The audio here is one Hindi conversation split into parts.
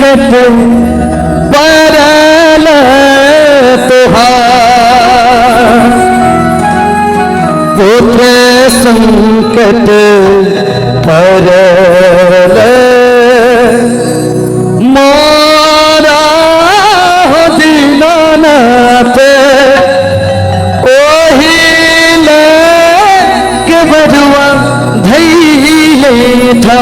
संकट परल तुहार, पुत्र संकट परल मोरा हो दीनानाथ, ओहिले के बरुआ धैले था।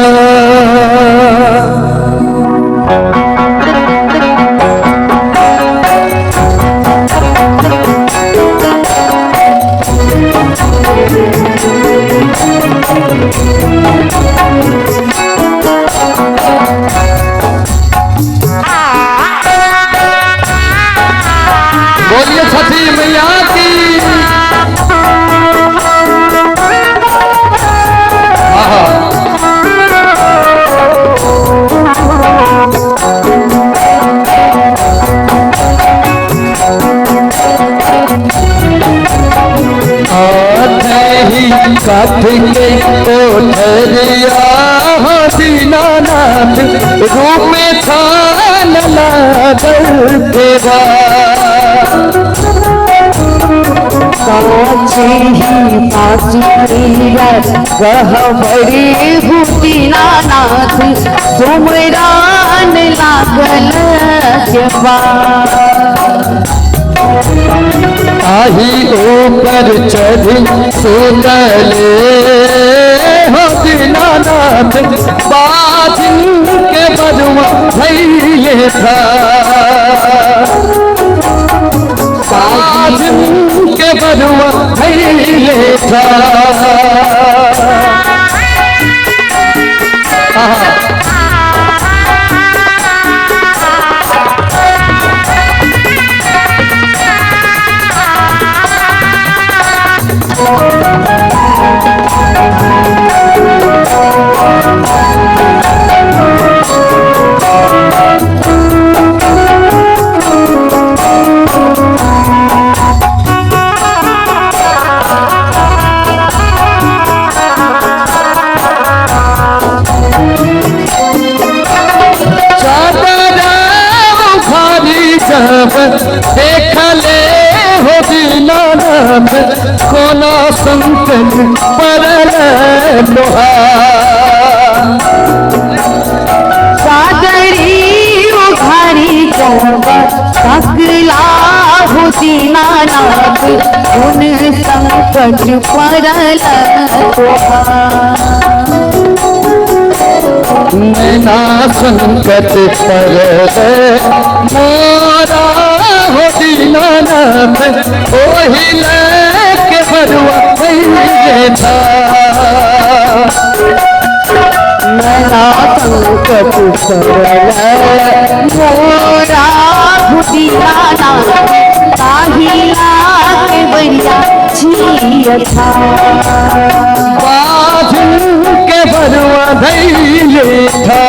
बोलिए छठी मैया की। काठ के कोठरिया हो दीनानाथ, रूप में छान लागल तेरा, साची गहबरी दीनानाथ, सुमरान लागल केबा। आही ऊपर चढ़ी सुनले हो दीनानाथ, बाजिन के बरुआ धैले था, बाजिन के बरुआ धैले था। देखले हो दीनानाथ, कोना संकट परल तुहार, सादरी उघारी जब सकला हो दीनानाथ, उन संकट परल तुहार। नैना संकट परल मोरा हो दीनानाथ, ओहिले के बरुआ धैले था, नैना संकट परल मोरा हो दीनानाथ, ताहिला के बरिया छिया था, बाजिन के बरुआ धैले था।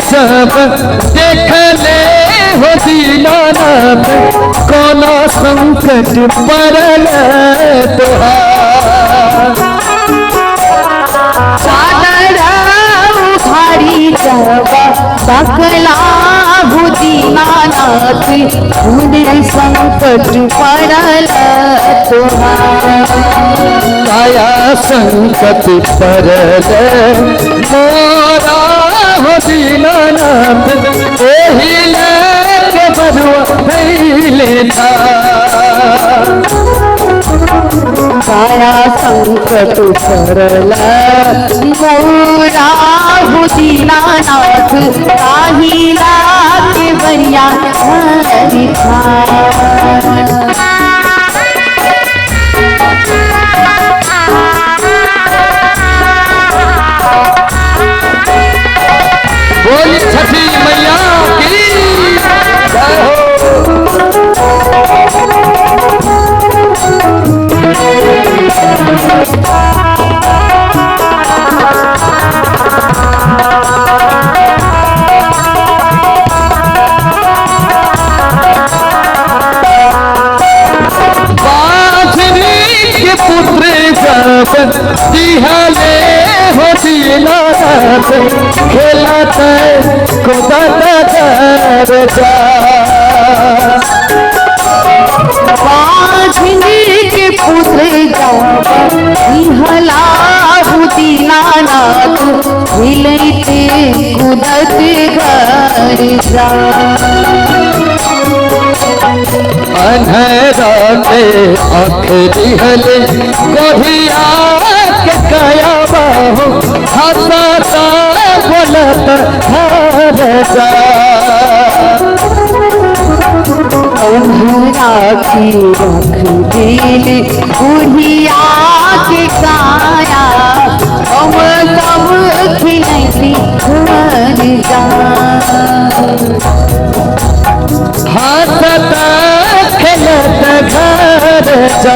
सब देखले हो दीनानाथ, कोना संकट परल तुहार, चादर उखाड़ी जब सकला हो दीनानाथ, उन संकट परल तुहार। काया संकट परल मोरा हो दीनानाथ, ओहिले के बरुआ धैले था, आया संकट सरल मोरा हो दीनानाथ काहिला के बरिया हरिखा बोली छठी मैया की जय हो। पुत्र जब दिहले हो दीनानाथ खेलत कुदत कर जा बाझनी के पुत्र जब दिहला हो दीनानाथ हिलते कुदत घर जा अन्हरा के आँख दिहले गोहिया के काया बाहु हंसता बोलत हर जा अन्हरा की आँख दिल गोहिया के काया हम सब खिलती घर जा हंसता खेलत घर जा